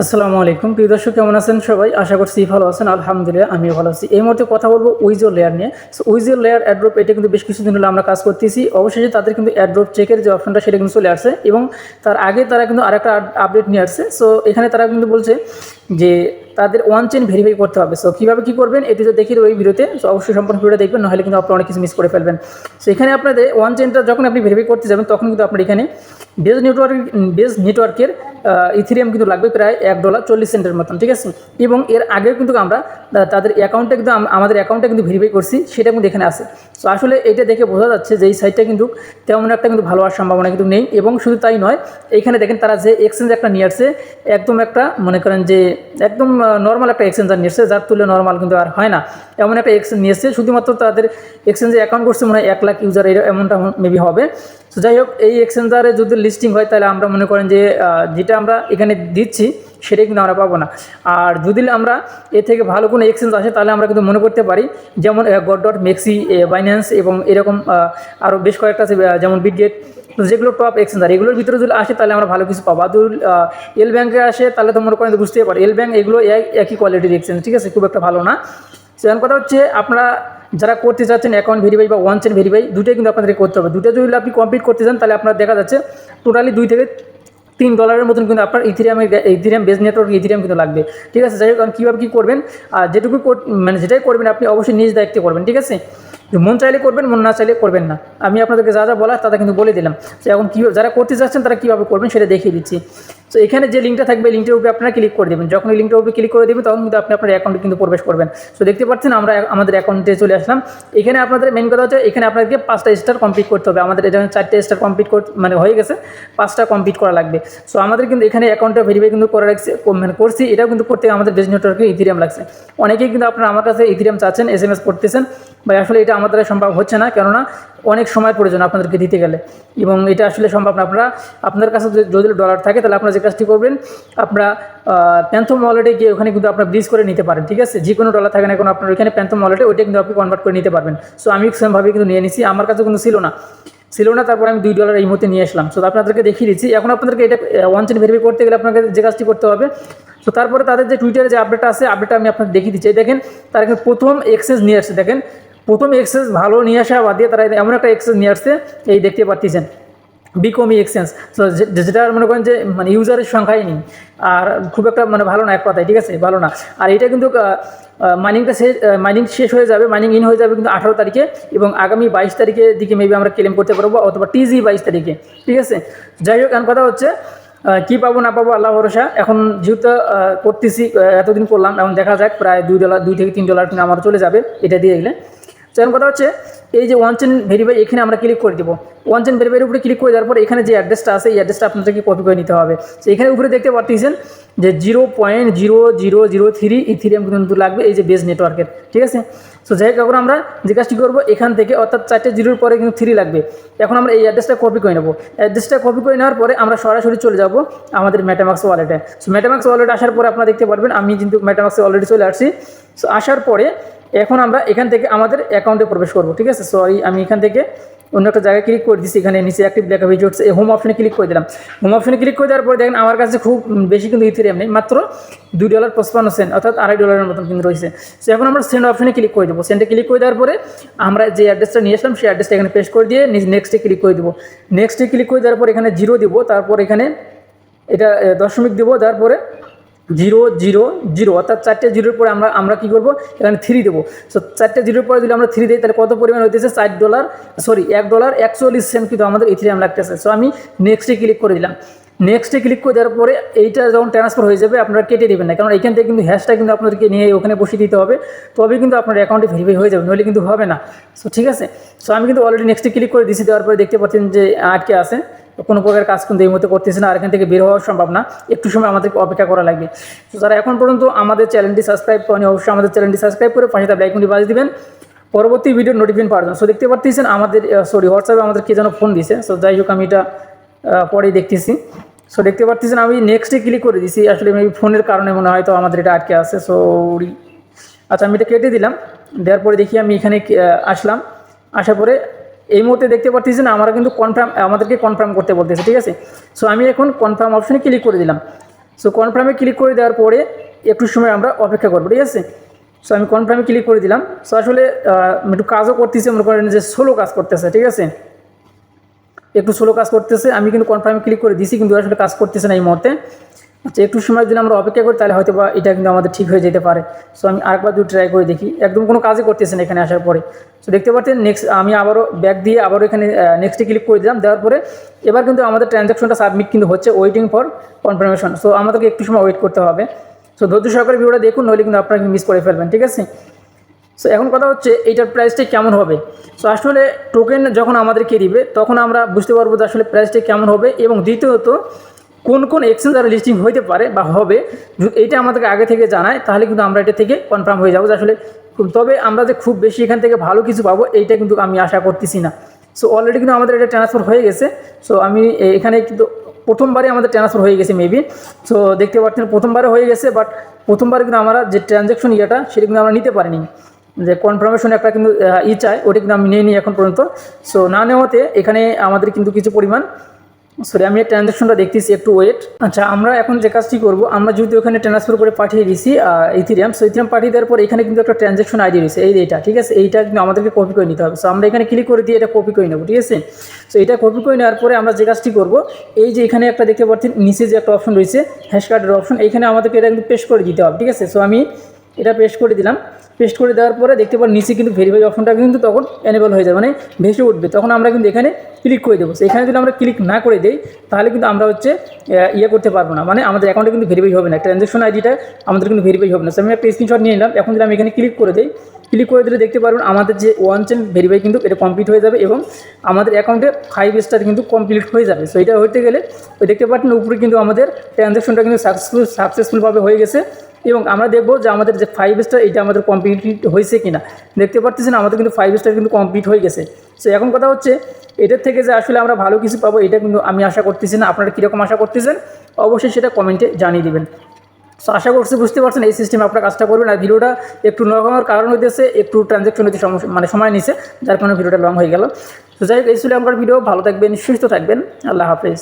আসসালামু আলাইকুম প্রিয় দর্শক, কেমন আছেন সবাই? আশা করছি ভালো আছেন। আলহামদুলিল্লাহ আমিও ভালো আছি। এই মুহূর্তে কথা বলবো উইজো লেয়ার নিয়ে। সো উইজো লেয়ার অ্যাড্রপ এটা কিন্তু বেশ কিছুদিন হলো আমরা কাজ করতেছি। অবশেষে তাদের কিন্তু অ্যাড্রপ চেকের যে অপশনটা সেটা কিন্তু চলে আসছে এবং তার আগে তারা কিন্তু আরেকটা আপডেট নিয়ে আসছে। সো এখানে তারা কিন্তু বলছে যে তাদের ওয়ান চেন ভেরিফাই করতে হবে। সো কীভাবে কী করবেন এটি তো দেখিয়ে দেবো এই ভিডিওতে। সো অবশ্যই সম্পূর্ণ ভিডিও দেখবেন, নাহলে কিন্তু আপনি অনেক কিছু মিস করে ফেলবেন। সো এখানে আপনাদের ওয়ান চেনটা যখন আপনি ভেরিফাই করতে যাবেন তখন কিন্তু আপনার এখানে বেজ নেটওয়ার্কের ইথেরিয়াম কিন্তু লাগবে প্রায় $1.40 মতন, ঠিক আছে। এবং এর আগেও কিন্তু আমরা তাদের অ্যাকাউন্টে কিন্তু আমাদের অ্যাকাউন্টে কিন্তু ভেরিফাই করছি, সেটা কিন্তু এখানে আছে। সো আসলে এটা দেখে বোঝা যাচ্ছে যে এই সাইটটা কিন্তু তেমন একটা কিন্তু ভালো হওয়ার সম্ভাবনা কিন্তু নেই। এবং শুধু তাই নয়, এইখানে দেখেন তারা যে এক্সচেঞ্জ একটা নিয়ে আসছে, একদম একটা মনে করেন যে একদম নর্মাল একটা এক্সচেঞ্জার নিয়ে আসছে, যার তুললে নর্মাল কিন্তু আর হয় না, এমন একটা এক্সচেঞ্জ নিয়ে এসছে। শুধুমাত্র তাদের এক্সচেঞ্জে অ্যাকাউন্ট করছে মনে হয় 1 লাখ ইউজার, এমনটা মেবি হবে। তো যাই হোক, এই এক্সচেঞ্জারে যদি লিস্টিং হয় তাহলে আমরা মনে করেন যে যেটা আমরা এখানে দিচ্ছি সেটাই কিন্তু আমরা পাবো না। আর যদি আমরা এর থেকে ভালো কোনো এক্সচেঞ্জ আসে তাহলে আমরা কিন্তু মনে করতে পারি, যেমন গড.মেক্সি, বাইন্যান্স এবং এরকম আরও বেশ কয়েকটা আছে, যেমন বিটগেট, যেগুলো টপ এক্সচেঞ্জার, এগুলোর ভিতরে যদি আসে তাহলে আমরা ভালো কিছু পাবো। আর যদি এল ব্যাঙ্কে আসে তাহলে তো মনে করেন বুঝতেই পারি এল ব্যাঙ্ক এগুলো একই কোয়ালিটির এক্সচেঞ্জ, ঠিক আছে, খুব একটা ভালো না। সেখান কথা হচ্ছে আপনারা যারা করতে চাচ্ছেন অ্যাকাউন্ট ভেরিফাই বা ওয়ান চেন ভেরিফাই, দুটোই কিন্তু আপনাদেরকে করতে হবে। দুটো যদি আপনি কমপ্লিট করতে চান তাহলে আপনার দেখা যাচ্ছে টোটালি $2 থেকে $3 মতন কিন্তু আপনার ইথেরিয়াম বেস নেটওয়ার্ক ইথেরিয়াম কিন্তু লাগবে, ঠিক আছে। যাই হোক, কীভাবে কী করবেন, আর যেটুকু মানে যেটাই করবেন আপনি অবশ্যই নিজ দায়িত্বে করবেন, ঠিক আছে। মন চাইলে করবেন, মন না চাইলে করবেন না। আমি আপনাদেরকে যা যা বলার তা কিন্তু বলে দিলাম। তো এখন কীভাবে যারা করতে চাচ্ছেন তারা কীভাবে করবেন সেটা দেখিয়ে দিচ্ছি। তো এখানে যে লিঙ্কটা থাকবে লিঙ্কটার উপরে আপনারা ক্লিক করে দেবেন। যখন এই লিঙ্কটার উপরে ক্লিক করে দেবেন তখন কিন্তু আপনি আপনার অ্যাকাউন্টে কিন্তু প্রবেশ করবেন। সো দেখতে পাচ্ছেন আমরা আমাদের অ্যাকাউন্টে চলে আসলাম। এখানে আপনাদের মেন কথা হচ্ছে এখানে আপনাদেরকে 5টা স্টার কমপ্লিট করতে হবে। আমাদের এখানে 4টে স্টার কমপ্লিট মানে হয়ে গেছে, 5টা কমপ্লিট করা লাগবে। সো আমাদের কিন্তু এখানে অ্যাকাউন্টটা ভেরিফাই কিন্তু করে রাখছে, মানে করছি। এটাও কিন্তু করতে আমাদের বেস নেটওয়ার্কে ইথেরিয়াম লাগছে। অনেকেই কিন্তু আপনারা আমার কাছে ইথেরিয়াম চাচ্ছেন, SMS করতেছেন, বা আসলে এটা আমাদের সম্ভব হচ্ছে না, কেননা অনেক সময় প্রয়োজন আপনাদেরকে দিতে গেলে, এবং এটা আসলে সম্ভব না। আপনার কাছে যদি ডলার থাকে তাহলে আপনারা যে কাজটি করবেন, আপনারা প্যান্থম ওয়ালেটে গিয়ে ওখানে কিন্তু আপনারা ব্রিজ করে নিতে পারেন, ঠিক আছে। যে কোনো ডলার থাকে না কোনো আপনার ওইখানে প্যান্থম ওয়ালেটে ওইটা কিন্তু আপনি কনভার্ট করে নিতে পারবেন। সো আমি সেমভাবে কিন্তু নিয়ে নিছি, আমার কাছে কিন্তু ছিল না, তারপরে আমি $2 এই মুহূর্তে নিয়ে আসলাম। সো আপনাদেরকে দেখিয়ে দিচ্ছি। এখন আপনাদেরকে এটা ওয়ান চেন ভেরিফাই করতে গেলে আপনাকে যে কাজটি করতে হবে, তো তারপরে তাদের যে টুইটারে যে আপডেটটা আছে, আপডেটটা আমি আপনাদের দেখিয়ে দিচ্ছি। দেখেন তারা কিন্তু প্রথম এক্সচেঞ্জ নিয়ে আসছে। দেখেন প্রথম এক্সচেঞ্জ ভালো নিয়ে আসা বাদ দিয়ে তারা এমন একটা এক্সচেঞ্জ নিয়ে আসছে, এই দেখতে পাচ্ছেন বিকমি এক্সচেঞ্জ। সো যেটার মনে করেন যে মানে ইউজারের সংখ্যাই নেই, আর খুব একটা মানে ভালো না, এক কথায়, ঠিক আছে, ভালো না। আর এটা কিন্তু মাইনিং শেষ হয়ে যাবে, মাইনিং ইন হয়ে যাবে কিন্তু 18 তারিখে, এবং আগামী 22 তারিখের দিকে মেবি আমরা ক্লেম করতে পারবো, অথবা TG 22 তারিখে, ঠিক আছে। যাই হোক, এখন কথা হচ্ছে কী পাবো না পাবো আল্লাহ ভরসা। এখন যেহেতু করতেছি, এতদিন করলাম, এখন দেখা যাক প্রায় $2 থেকে $3 কিন্তু আমার চলে যাবে এটা দিয়ে গেলে। সেরকম কথা হচ্ছে এই যে ওয়ান চেন ভেরিফাই, এখানে আমরা ক্লিক করে দেবো। ওয়ান চেন ভেরিফাইয়ের উপরে ক্লিক করে দেওয়ার পর এখানে যে অ্যাড্রেসটা আছে এই অ্যাড্রেসটা আপনাদেরকে কপি করে নিতে হবে। তো এখানে উপরে দেখতে পাচ্ছেন যে 0.0003 ইথেরিয়াম কিন্তু লাগবে এই যে বেস নেটওয়ার্কের, ঠিক আছে। সো যাই হোক, এখন আমরা যে কাজটি করবো এখান থেকে, অর্থাৎ 4টে জিরোর পরে কিন্তু 3 লাগবে। এখন আমরা এই অ্যাড্রেসটা কপি করে নেবো। অ্যাড্রেসটা কপি করে নেওয়ার পরে আমরা সরাসরি চলে যাব আমাদের মেটামাক্স ওয়ালেটে। সো মেটামাক্স ওয়ালেট আসার পরে আপনারা দেখতে পারবেন আমি কিন্তু মেটামাক্সে অলরেডি চলে আসছি। সো আসার পরে এখন আমরা এখান থেকে আমাদের অ্যাকাউন্টে প্রবেশ করব, ঠিক আছে। সরি, আমি এখান থেকে অন্য একটা জায়গায় ক্লিক করে দিচ্ছি। এখানে নিচে অ্যাক্টিভ লেখা ভিডিও হচ্ছে, হোম অপশনে ক্লিক করে দিলাম। হোম অপশনে ক্লিক করে দেওয়ার পরে দেখেন আমার কাছে খুব বেশি কিন্তু ইথেরিয়াম নেই, মাত্র $2.55, অর্থাৎ $2.5 মতন কিন্তু রয়েছে। সো এখন আমরা সেন্ড অপশনে ক্লিক করে দেবো। সেন্ডে ক্লিক করে দেওয়ার পরে আমরা যে অ্যাড্রেসটা নিয়ে আসলাম সেই অ্যাড্রেসটা এখানে পেস্ট করে দিয়ে নেক্সটে ক্লিক করে দেবো। নেক্সটে ক্লিক করে দেওয়ার পরে এখানে 0 দেবো, তারপর এখানে এটা দশমিক দেবো, তারপরে 000, অর্থাৎ 4টে জিরোর পরে আমরা কী করবো, এখানে 3 দেবো। সো 4টে জিরোর পরে যদি আমরা 3 দিই তাহলে কত পরিমাণ হইতেছে, $1.41 কিন্তু আমাদের ইথেরিয়াম লাগতেছে। সো আমি নেক্সটে ক্লিক করে দিলাম। নেক্সটে ক্লিক করে দেওয়ার পরে এইটা যখন ট্রান্সফার হয়ে যাবে আপনারা কেটে দেবেন না, কারণ এখান থেকে কিন্তু হ্যাশটা কিন্তু আপনাদেরকে নিয়ে ওখানে বসিয়ে দিতে হবে, তবে কিন্তু আপনার অ্যাকাউন্টে ভেরিফাই হয়ে যাবে, নইলে কিন্তু হবে না। সো ঠিক আছে। সো আমি কিন্তু অলরেডি নেক্সটে ক্লিক করে দিয়েছি। দেওয়ার পরে দেখতে পাচ্ছেন যে আটকে আছে, কোনো প্রকার কাজ কিন্তু এই মুহূর্তে করতেছে না, আর এখান থেকে বের হওয়া সম্ভব না, একটু সময় আমাদেরকে অপেক্ষা করা লাগবে। তো যারা এখন পর্যন্ত আমাদের চ্যানেলটি সাবস্ক্রাইব করেনি অবশ্যই আমাদের চ্যানেলটি সাবস্ক্রাইব করে পাশে থাকা আইকনটি বাজিয়ে দিবেন পরবর্তী ভিডিওর নোটিফিকেশন পাওয়ার জন্য। সো দেখতে পাচ্ছেন আমাদের হোয়াটসঅ্যাপে আমাদের কে যেন ফোন দিছে। সো যাই হোক, আমি এটা পরেই দেখতেছি। সো দেখতে পাচ্ছেন আমি নেক্সটে ক্লিক করে দিছি, আসলে মেবি ফোনের কারণে মনে হয় তো আমাদের এটা আটকে আছে। সো আচ্ছা, আমি এটা কেটে দিলাম। দেওয়ার পরে দেখি আমি এখানে আসলাম। আসার পরে এই মুহূর্তে দেখতে পাচ্ছেন আমরা কিন্তু আমাদেরকে কনফার্ম করতে বলতেছে, ঠিক আছে। সো আমি এখন কনফার্ম অপশনে ক্লিক করে দিলাম। সো কনফার্মে ক্লিক করে দেওয়ার পরে একটু সময় আমরা অপেক্ষা করবো, ঠিক আছে। সো আমি কনফার্মে ক্লিক করে দিলাম। সো আসলে একটু কাজও করতেছে, মনে করেন যে স্লো কাজ করতেছে, ঠিক আছে, একটু স্লো কাজ করতেছে। আমি কিন্তু কনফার্মে ক্লিক করে দিছি, কিন্তু আসলে কাজ করতেছে না এই মুহূর্তে। আচ্ছা, একটু সময় যদি আমরা অপেক্ষা করি তাহলে হয়তো বা এটা কিন্তু আমাদের ঠিক হয়ে যেতে পারে। সো আমি আরেকবার যদি ট্রাই করে দেখি, একদম কোনো কাজই করতেছে না এখানে আসার পরে। সো দেখতে পাচ্ছেন নেক্সট, আমি আবারও ব্যাক দিয়ে আবারও এখানে নেক্সটে ক্লিক করে দিলাম। দেওয়ার পরে এবার কিন্তু আমাদের ট্রানজ্যাকশনটা সাবমিট কিন্তু হচ্ছে, ওয়েটিং ফর কনফার্মেশন। সো আমাদেরকে একটু সময় ওয়েট করতে হবে। সো ধৈর্য সহকারে ভিডিওটা দেখুন, নইলে কিন্তু আপনারা মিস করে ফেলবেন, ঠিক আছে। সো এখন কথা হচ্ছে এইটার প্রাইসটা কেমন হবে। সো আসলে টোকেন যখন আমাদেরকে দিবে তখন আমরা বুঝতে পারবো যে আসলে প্রাইসটা কেমন হবে, এবং দ্বিতীয়ত কোন কোন এক্সচেঞ্জ আর লিস্টিং হইতে পারে বা হবে, এইটা আমাদেরকে আগে থেকে জানায়, তাহলে কিন্তু আমরা এটা থেকে কনফার্ম হয়ে যাবো যে আসলে। তবে আমরা যে খুব বেশি এখান থেকে ভালো কিছু পাবো এইটা কিন্তু আমি আশা করতেছি না। সো অলরেডি কিন্তু আমাদের এটা ট্রান্সফার হয়ে গেছে। সো আমি এখানে কিন্তু প্রথমবারে আমাদের ট্রান্সফার হয়ে গেছে মেবি। সো দেখতে পাচ্ছেন প্রথমবারে হয়ে গেছে, বাট প্রথমবারে কিন্তু আমরা যে ট্রানজ্যাকশন ইয়েটা সেটা কিন্তু আমরা নিতে পারিনি, যে কনফার্মেশন একটা কিন্তু চায়, ওটা কিন্তু আমি নিয়ে নিই এখন পর্যন্ত। সো না নেওয়াতে এখানে আমাদের কিন্তু কিছু পরিমাণ, সরি আমি ট্রানজ্যাকশনটা দেখতেছি, একটু ওয়েট। আচ্ছা, আমরা এখন যে কাজটি করব, আমরা যদি ওখানে ট্রান্সফার করে পাঠিয়ে দিছি ইথিরিয়াম। সো ইথিরিয়াম পাঠিয়ে দেওয়ার পর এখানে কিন্তু একটা ট্রানজ্যাকশন আইডি রয়েছে, এইটা, ঠিক আছে, এইটা কিন্তু আমাদেরকে কপি করে নিতে হবে। সো আমরা এখানে ক্লিক করে দিয়ে এটা কপি করে নেব, ঠিক আছে। সো এটা কপি করে নেওয়ার পরে আমরা যে কাজটি করব, এই যে এখানে একটা দেখতে পাচ্ছেন নিচে যে একটা অপশন রয়েছে হ্যাশ কার্ডের অপশন, এইখানে আমাদেরকে এটা কিন্তু পেস্ট করে দিতে হবে, ঠিক আছে। সো আমি এটা পেস্ট করে দিলাম। পেস্ট করে দেওয়ার পরে দেখতে পার নিচে কিন্তু ভেরিফাই অপশনটা কিন্তু তখন এনেবল হয়ে যাবে, মানে ভেসে উঠবে। তখন আমরা কিন্তু এখানে ক্লিক করে দেবো। এখানে যদি আমরা ক্লিক না করে দিই তাহলে কিন্তু আমরা হচ্ছে ইয়ে করতে পারবো না, মানে আমাদের অ্যাকাউন্টে কিন্তু ভেরিফাই হবে না, ট্রানজ্যাকশন আইডিটা আমাদের কিন্তু ভেরিফাই হবে না। সো আমি একটা স্ক্রিনশট নিয়ে নিলাম। এখন যদি আমি এখানে ক্লিক করে দিই, ক্লিক করে দিলে দেখতে পারবেন আমাদের যে ওয়ান চেন ভেরিফাই কিন্তু এটা কমপ্লিট হয়ে যাবে, এবং আমাদের অ্যাকাউন্টে 5 স্টার কিন্তু কমপ্লিট হয়ে যাবে। সো এটা হতে গেলে ওই দেখতে পাচ্ছেন উপরে কিন্তু আমাদের ট্রানজ্যাকশনটা কিন্তু সাকসেসফুলভাবে হয়ে গেছে, এবং আমরা দেখবো যে আমাদের যে 5 স্টার এটা আমাদের কমপ্লিট হয়েছে কিনা। দেখতে পাচ্ছেন আমাদের কিন্তু 5 স্টার কিন্তু কমপ্লিট হয়ে গেছে। সো এখন কথা হচ্ছে এটার থেকে যে আসলে আমরা ভালো কিছু পাবো এটা কিন্তু আমি আশা করতেছি না। আপনারা কীরকম আশা করতেছেন অবশ্যই সেটা কমেন্টে জানিয়ে দেবেন। সো আশা করছি বুঝতে পারছেন এই সিস্টেমে আপনারা কাজটা করবেন। আর ভিডিওটা একটু লং হওয়ার কারণ হইতেছে একটু ট্রানজ্যাকশন হইতে সমস্যা, মানে সময় নিছে, যার কারণে ভিডিওটা লং হয়ে গেল। তো যাই হোক, এই ছিল আমার ভিডিও। ভালো থাকবেন, সুস্থ থাকবেন, আল্লাহ হাফেজ।